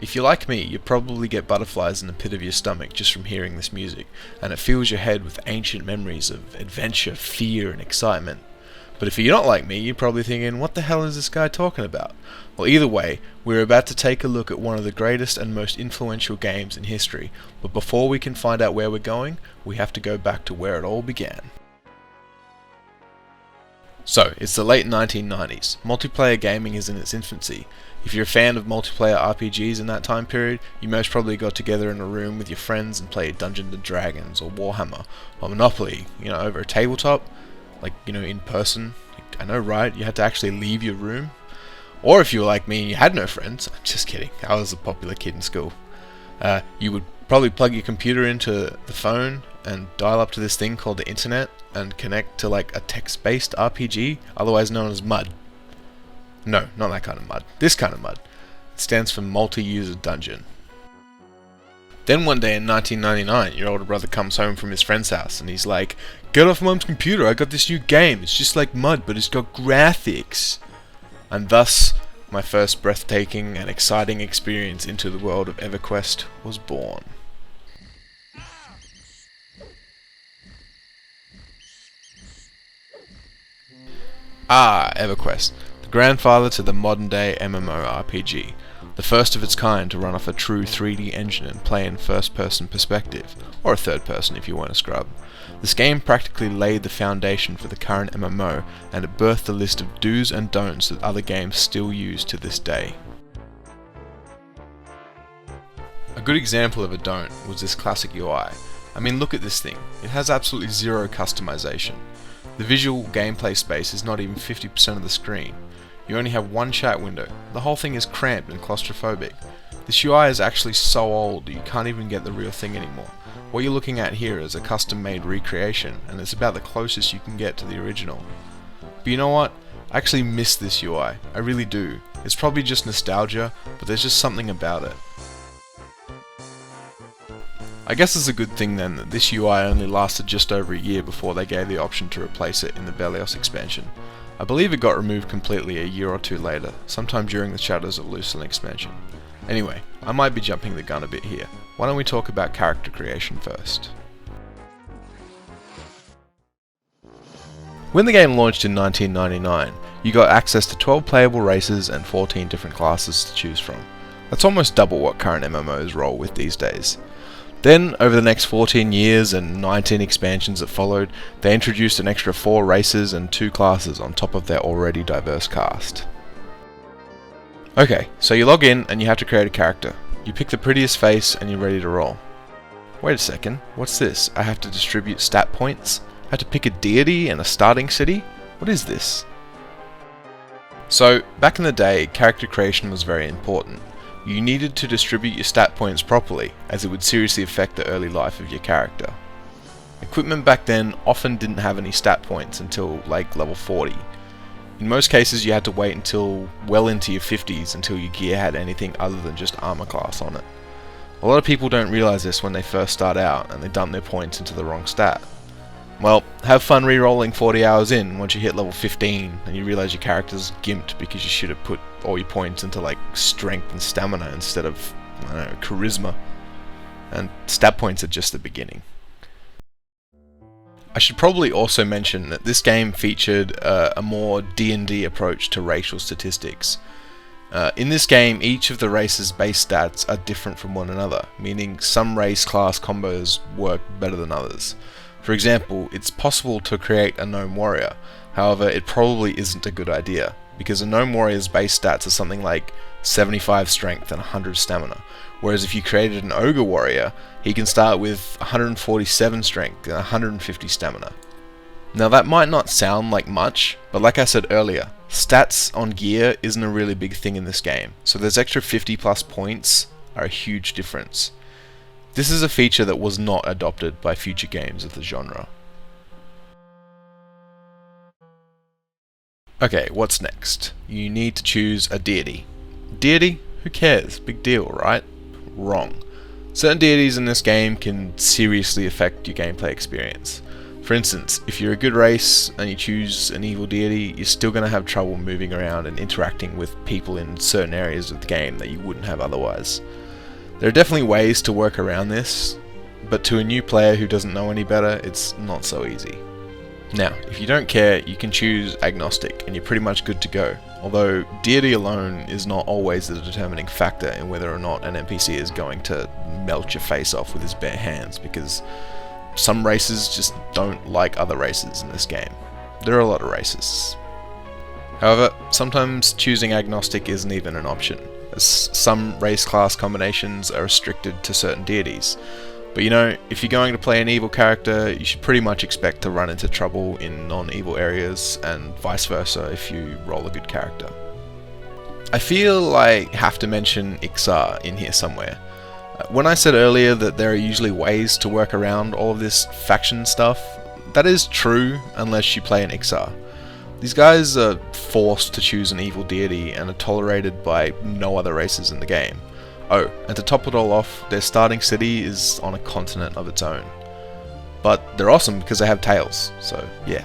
If you're like me, you probably get butterflies in the pit of your stomach just from hearing this music, and it fills your head with ancient memories of adventure, fear, and excitement. But if you're not like me, you're probably thinking, what the hell is this guy talking about? Well, either way, we're about to take a look at one of the greatest and most influential games in history, but before we can find out where we're going, we have to go back to where it all began. So, it's the late 1990s. Multiplayer gaming is in its infancy. If you're a fan of multiplayer RPGs in that time period, you most probably got together in a room with your friends and played Dungeons and Dragons or Warhammer or Monopoly, over a tabletop, in person. I know, right? You had to actually leave your room. Or if you were like me and you had no friends, just kidding, I was a popular kid in school. You would probably plug your computer into the phone and dial up to this thing called the internet and connect to a text-based RPG, otherwise known as MUD. No, not that kind of MUD. This kind of MUD. It stands for multi-user dungeon. Then one day in 1999, your older brother comes home from his friend's house and he's like, "Get off Mum's computer, I got this new game. It's just like MUD, but it's got graphics." And thus, my first breathtaking and exciting experience into the world of Everquest was born. Everquest, the grandfather to the modern-day MMORPG, the first of its kind to run off a true 3D engine and play in first-person perspective, or a third-person if you weren't a scrub. This game practically laid the foundation for the current MMO, and it birthed a list of do's and don'ts that other games still use to this day. A good example of a don't was this classic UI. I mean, look at this thing. It has absolutely zero customization. The visual gameplay space is not even 50% of the screen. You only have one chat window. The whole thing is cramped and claustrophobic. This UI is actually so old that you can't even get the real thing anymore. What you're looking at here is a custom-made recreation, and it's about the closest you can get to the original. But you know what? I actually miss this UI. I really do. It's probably just nostalgia, but there's just something about it. I guess it's a good thing then that this UI only lasted just over a year before they gave the option to replace it in the Belios expansion. I believe it got removed completely a year or two later, sometime during the Shadows of Lucian expansion. Anyway, I might be jumping the gun a bit here. Why don't we talk about character creation first? When the game launched in 1999, you got access to 12 playable races and 14 different classes to choose from. That's almost double what current MMOs roll with these days. Then, over the next 14 years and 19 expansions that followed, they introduced an extra 4 races and 2 classes on top of their already diverse cast. Okay, so you log in and you have to create a character. You pick the prettiest face and you're ready to roll. Wait a second, what's this? I have to distribute stat points? I have to pick a deity and a starting city? What is this? So, back in the day, character creation was very important. You needed to distribute your stat points properly, as it would seriously affect the early life of your character. Equipment back then often didn't have any stat points until level 40. In most cases you had to wait until well into your 50s until your gear had anything other than just armor class on it. A lot of people don't realize this when they first start out and they dump their points into the wrong stat. Well, have fun re-rolling 40 hours in once you hit level 15 and you realize your character's gimped because you should have put all your points into strength and stamina instead of, charisma. And stat points are just the beginning. I should probably also mention that this game featured a more D&D approach to racial statistics. In this game, each of the race's base stats are different from one another, meaning some race class combos work better than others. For example, it's possible to create a gnome warrior, however it probably isn't a good idea, because a gnome warrior's base stats are something like 75 strength and 100 stamina, whereas if you created an ogre warrior, he can start with 147 strength and 150 stamina. Now that might not sound like much, but like I said earlier, stats on gear isn't a really big thing in this game, so those extra 50 plus points are a huge difference. This is a feature that was not adopted by future games of the genre. Okay, what's next? You need to choose a deity. Deity? Who cares? Big deal, right? Wrong. Certain deities in this game can seriously affect your gameplay experience. For instance, if you're a good race and you choose an evil deity, you're still going to have trouble moving around and interacting with people in certain areas of the game that you wouldn't have otherwise. There are definitely ways to work around this, but to a new player who doesn't know any better, it's not so easy. Now, if you don't care, you can choose agnostic and you're pretty much good to go, although deity alone is not always the determining factor in whether or not an NPC is going to melt your face off with his bare hands, because some races just don't like other races in this game. There are a lot of races. However, sometimes choosing agnostic isn't even an option, as some race class combinations are restricted to certain deities. But you know, if you're going to play an evil character, you should pretty much expect to run into trouble in non-evil areas, and vice versa if you roll a good character. I feel I have to mention Ixar in here somewhere. When I said earlier that there are usually ways to work around all of this faction stuff, that is true unless you play an Ixar. These guys are forced to choose an evil deity and are tolerated by no other races in the game. Oh, and to top it all off, their starting city is on a continent of its own. But they're awesome because they have tails, so yeah.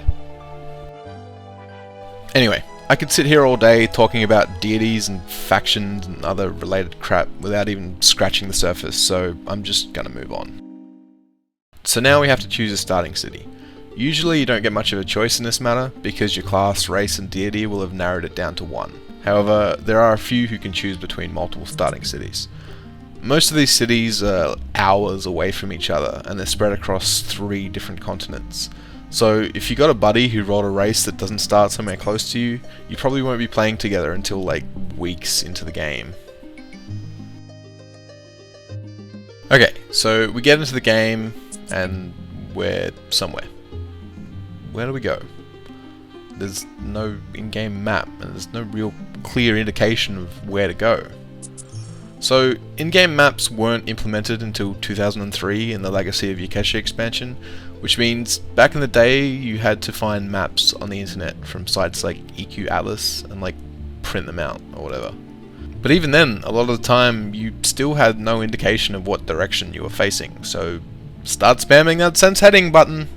Anyway, I could sit here all day talking about deities and factions and other related crap without even scratching the surface, so I'm just gonna move on. So now we have to choose a starting city. Usually you don't get much of a choice in this matter, because your class, race and deity will have narrowed it down to one. However, there are a few who can choose between multiple starting cities. Most of these cities are hours away from each other, and they're spread across 3 different continents. So if you got a buddy who rolled a race that doesn't start somewhere close to you, you probably won't be playing together until like weeks into the game. Okay, so we get into the game and we're somewhere. Where do we go? There's no in-game map and there's no real clear indication of where to go. So, in-game maps weren't implemented until 2003 in the Legacy of Yakeshi expansion, which means back in the day you had to find maps on the internet from sites like EQ Atlas and like print them out or whatever. But even then, a lot of the time you still had no indication of what direction you were facing, so start spamming that sense heading button!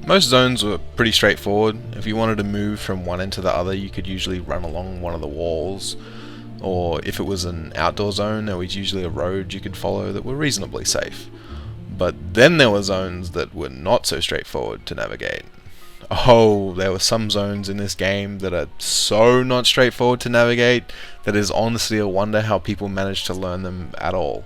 Most zones were pretty straightforward. If you wanted to move from one end to the other, you could usually run along one of the walls, or if it was an outdoor zone, there was usually a road you could follow that were reasonably safe. But then there were zones that were not so straightforward to navigate. Oh, there were some zones in this game that are so not straightforward to navigate that it is honestly a wonder how people managed to learn them at all.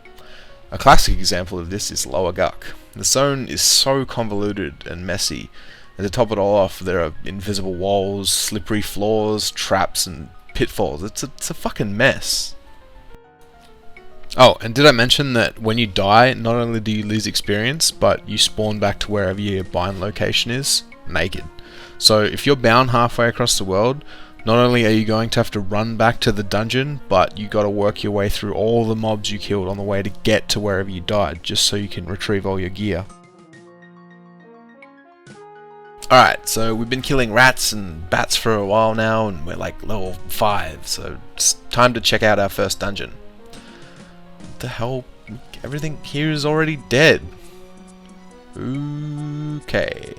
A classic example of this is Lower Guck. The zone is so convoluted and messy, and to top it all off, there are invisible walls, slippery floors, traps, and pitfalls. It's a fucking mess. Oh, and did I mention that when you die, not only do you lose experience, but you spawn back to wherever your bind location is, naked. So if you're bound halfway across the world, not only are you going to have to run back to the dungeon, but you got to work your way through all the mobs you killed on the way to get to wherever you died, just so you can retrieve all your gear. Alright, so we've been killing rats and bats for a while now, and we're like level 5, so it's time to check out our first dungeon. What the hell? Everything here is already dead. Okay.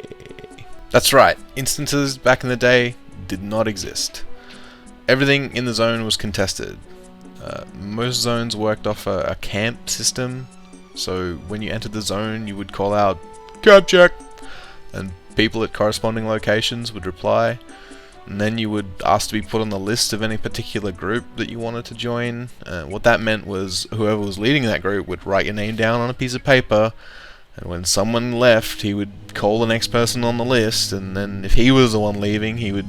That's right, instances back in the day did not exist. Everything in the zone was contested. Most zones worked off a camp system, so when you entered the zone you would call out, "Camp check!" and people at corresponding locations would reply, and then you would ask to be put on the list of any particular group that you wanted to join. What that meant was whoever was leading that group would write your name down on a piece of paper, and when someone left he would call the next person on the list, and then if he was the one leaving he would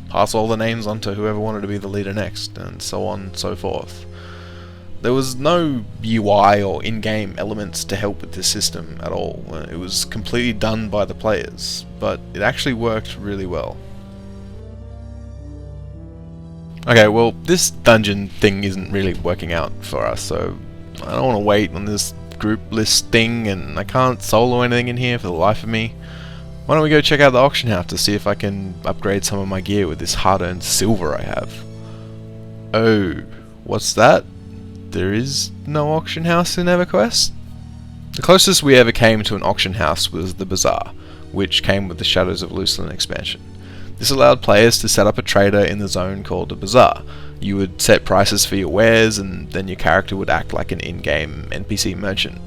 pass all the names on to whoever wanted to be the leader next, and so on and so forth. There was no UI or in-game elements to help with this system at all. It was completely done by the players, but it actually worked really well. Okay, well, this dungeon thing isn't really working out for us, so I don't want to wait on this group list thing, and I can't solo anything in here for the life of me. Why don't we go check out the auction house to see if I can upgrade some of my gear with this hard-earned silver I have. Oh, what's that? There is no auction house in Everquest? The closest we ever came to an auction house was the Bazaar, which came with the Shadows of Lucian expansion. This allowed players to set up a trader in the zone called a Bazaar. You would set prices for your wares, and then your character would act like an in-game NPC merchant.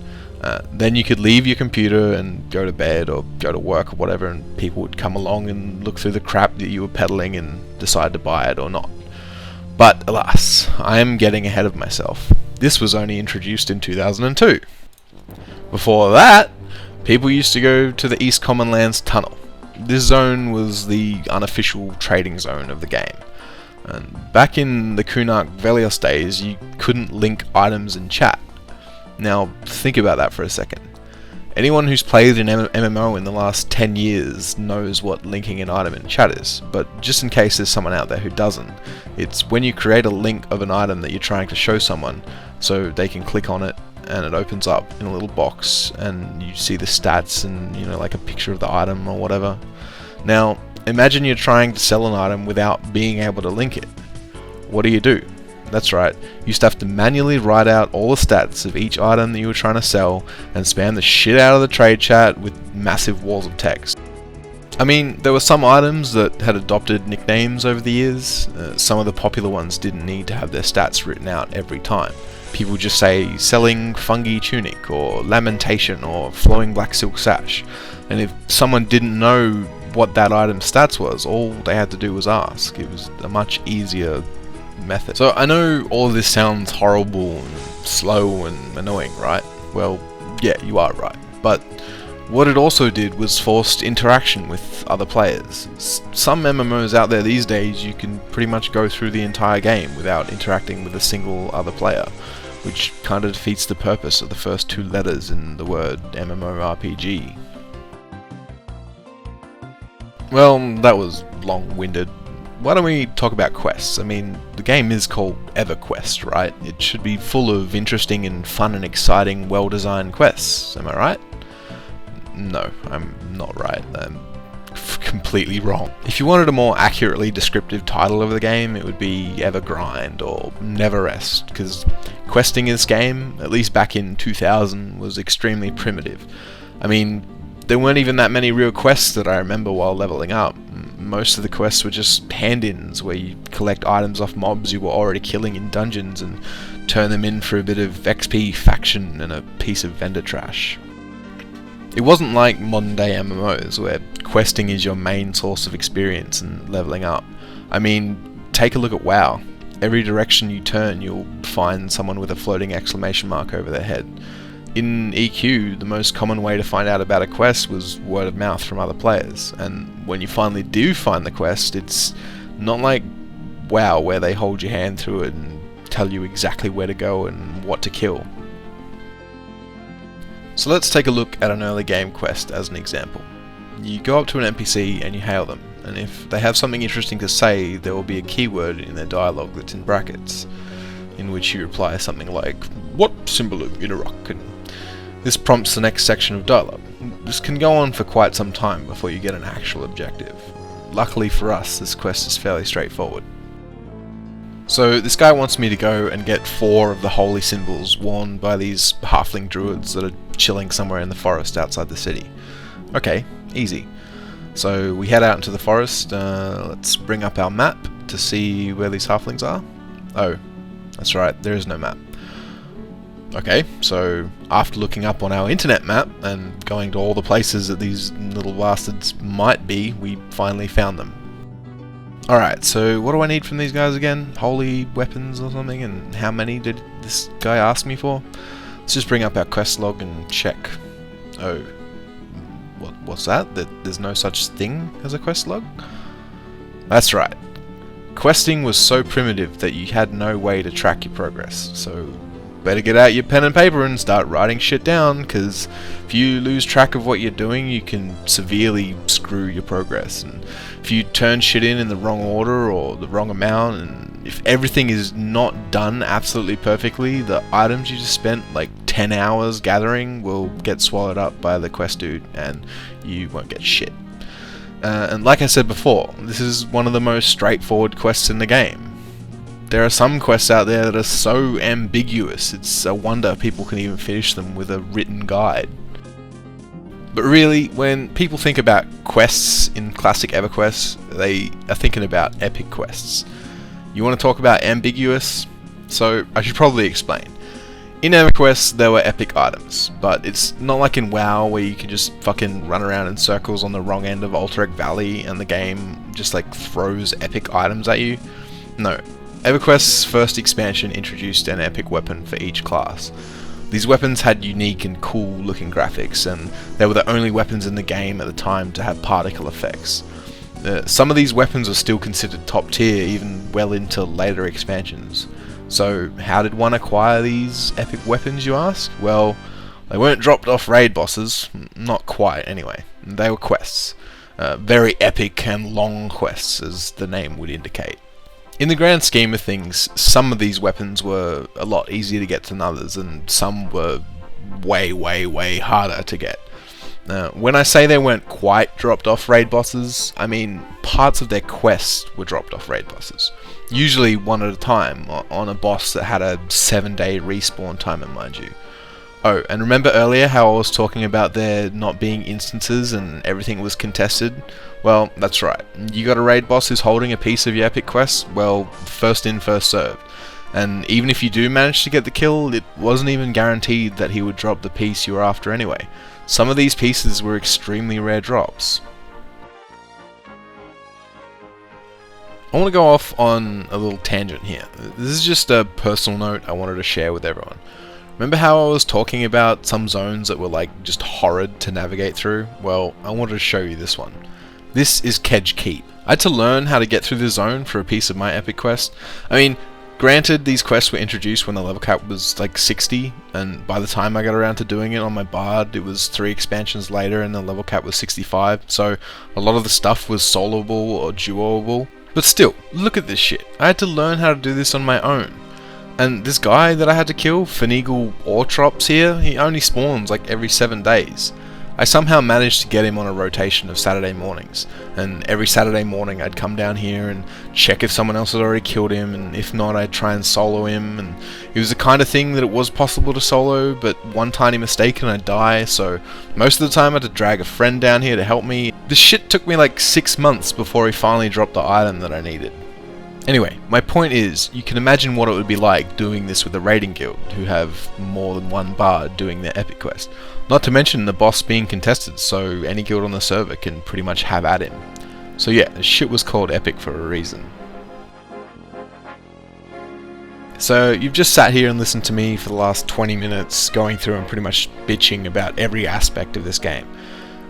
Then you could leave your computer and go to bed or go to work or whatever, and people would come along and look through the crap that you were peddling and decide to buy it or not. But alas, I am getting ahead of myself. This was only introduced in 2002. Before that, people used to go to the East Common Lands Tunnel. This zone was the unofficial trading zone of the game. And back in the Kunark Velios days, you couldn't link items in chat. Now, think about that for a second. Anyone who's played an MMO in the last 10 years knows what linking an item in chat is, but just in case there's someone out there who doesn't, it's when you create a link of an item that you're trying to show someone, so they can click on it, and it opens up in a little box, and you see the stats and, like a picture of the item or whatever. Now, imagine you're trying to sell an item without being able to link it. What do? That's right, you used to have to manually write out all the stats of each item that you were trying to sell and spam the shit out of the trade chat with massive walls of text. I mean, there were some items that had adopted nicknames over the years. Some of the popular ones didn't need to have their stats written out every time. People just say selling fungi tunic or lamentation or flowing black silk sash, and if someone didn't know what that item's stats was, all they had to do was ask. It was a much easier method. So I know all of this sounds horrible and slow and annoying, right? Well, yeah, you are right. But what it also did was forced interaction with other players. Some MMOs out there these days, you can pretty much go through the entire game without interacting with a single other player, which kind of defeats the purpose of the first two letters in the word MMORPG. Well, that was long-winded. Why don't we talk about quests? I mean, the game is called Everquest, right? It should be full of interesting and fun and exciting, well-designed quests. Am I right? No, I'm not right. I'm completely wrong. If you wanted a more accurately descriptive title of the game, it would be Evergrind or Never Rest, because questing in this game, at least back in 2000, was extremely primitive. I mean, there weren't even that many real quests that I remember while leveling up. Most of the quests were just hand-ins, where you collect items off mobs you were already killing in dungeons and turn them in for a bit of XP, faction, and a piece of vendor trash. It wasn't like modern day MMOs, where questing is your main source of experience and leveling up. I mean, take a look at WoW. Every direction you turn, you'll find someone with a floating exclamation mark over their head. In EQ, the most common way to find out about a quest was word of mouth from other players, and when you finally do find the quest, it's not like WoW, where they hold your hand through it and tell you exactly where to go and what to kill. So let's take a look at an early game quest as an example. You go up to an NPC and you hail them, and if they have something interesting to say, there will be a keyword in their dialogue that's in brackets, in which you reply something like, "What symbol in a rock?" And this prompts the next section of dialogue. This can go on for quite some time before you get an actual objective. Luckily for us, this quest is fairly straightforward. So this guy wants me to go and get 4 of the holy symbols worn by these halfling druids that are chilling somewhere in the forest outside the city. Okay, easy. So we head out into the forest. Let's bring up our map to see where these halflings are. Oh, that's right, there is no map. Okay, so after looking up on our internet map and going to all the places that these little bastards might be, we finally found them. Alright, so what do I need from these guys again? Holy weapons or something? And how many did this guy ask me for? Let's just bring up our quest log and check. Oh, what's that? There's no such thing as a quest log? That's right. Questing was so primitive that you had no way to track your progress, so better get out your pen and paper and start writing shit down, because if you lose track of what you're doing, you can severely screw your progress. And if you turn shit in the wrong order or the wrong amount, and if everything is not done absolutely perfectly, the items you just spent like 10 hours gathering will get swallowed up by the quest dude, and you won't get shit. And like I said before, this is one of the most straightforward quests in the game. There are some quests out there that are so ambiguous, it's a wonder people can even finish them with a written guide. But really, when people think about quests in classic Everquest, they are thinking about epic quests. You want to talk about ambiguous? So I should probably explain. In Everquest, there were epic items, but it's not like in WoW where you can just fucking run around in circles on the wrong end of Alterac Valley and the game just like throws epic items at you. No, Everquest's first expansion introduced an epic weapon for each class. These weapons had unique and cool looking graphics, and they were the only weapons in the game at the time to have particle effects. Some of these weapons are still considered top tier even well into later expansions. So how did one acquire these epic weapons, you ask? Well, they weren't dropped off raid bosses, not quite anyway. They were quests. Very epic and long quests, as the name would indicate. In the grand scheme of things, some of these weapons were a lot easier to get than others, and some were way harder to get. When I say they weren't quite dropped off raid bosses, I mean parts of their quests were dropped off raid bosses. Usually one at a time, on a boss that had a 7-day respawn timer, mind you. Oh, and remember earlier how I was talking about there not being instances and everything was contested? Well, that's right. You got a raid boss who's holding a piece of your epic quest? Well, first in, first served. And even if you do manage to get the kill, it wasn't even guaranteed that he would drop the piece you were after anyway. Some of these pieces were extremely rare drops. I want to go off on a little tangent here. This is just a personal note I wanted to share with everyone. Remember how I was talking about some zones that were like just horrid to navigate through? Well, I wanted to show you this one. This is Kedge Keep. I had to learn how to get through the zone for a piece of my epic quest. I mean, granted, these quests were introduced when the level cap was like 60, and by the time I got around to doing it on my bard, it was 3 expansions later and the level cap was 65, so a lot of the stuff was soloable or duoable. But still, look at this shit. I had to learn how to do this on my own. And this guy that I had to kill, Finagle Ortrops here, he only spawns like every 7 days. I somehow managed to get him on a rotation of Saturday mornings, and every Saturday morning I'd come down here and check if someone else had already killed him, and if not I'd try and solo him, and it was the kind of thing that it was possible to solo, but one tiny mistake and I'd die, so most of the time I had to drag a friend down here to help me. This shit took me like 6 months before he finally dropped the item that I needed. Anyway, my point is, you can imagine what it would be like doing this with a raiding guild, who have more than one bard doing their epic quest. Not to mention the boss being contested, so any guild on the server can pretty much have at him. So yeah, the shit was called epic for a reason. So you've just sat here and listened to me for the last 20 minutes going through and pretty much bitching about every aspect of this game.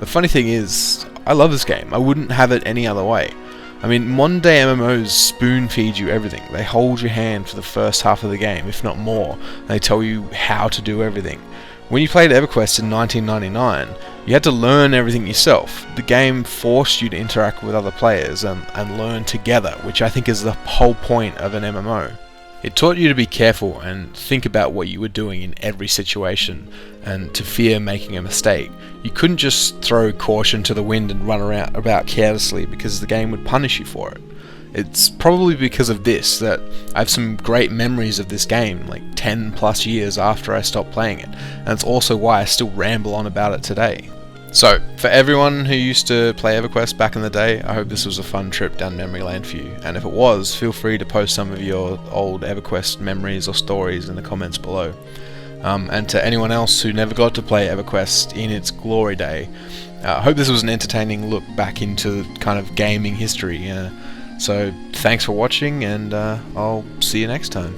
The funny thing is, I love this game. I wouldn't have it any other way. I mean, modern day MMOs spoon feed you everything. They hold your hand for the first half of the game, if not more. They tell you how to do everything. When you played Everquest in 1999, you had to learn everything yourself. The game forced you to interact with other players and learn together, which I think is the whole point of an MMO. It taught you to be careful and think about what you were doing in every situation, and to fear making a mistake. You couldn't just throw caution to the wind and run around about carelessly because the game would punish you for it. It's probably because of this that I have some great memories of this game, like 10 plus years after I stopped playing it, and it's also why I still ramble on about it today. So, for everyone who used to play Everquest back in the day, I hope this was a fun trip down memory lane for you, and if it was, feel free to post some of your old Everquest memories or stories in the comments below. And to anyone else who never got to play Everquest in its glory day, I hope this was an entertaining look back into kind of gaming history. So thanks for watching, and I'll see you next time.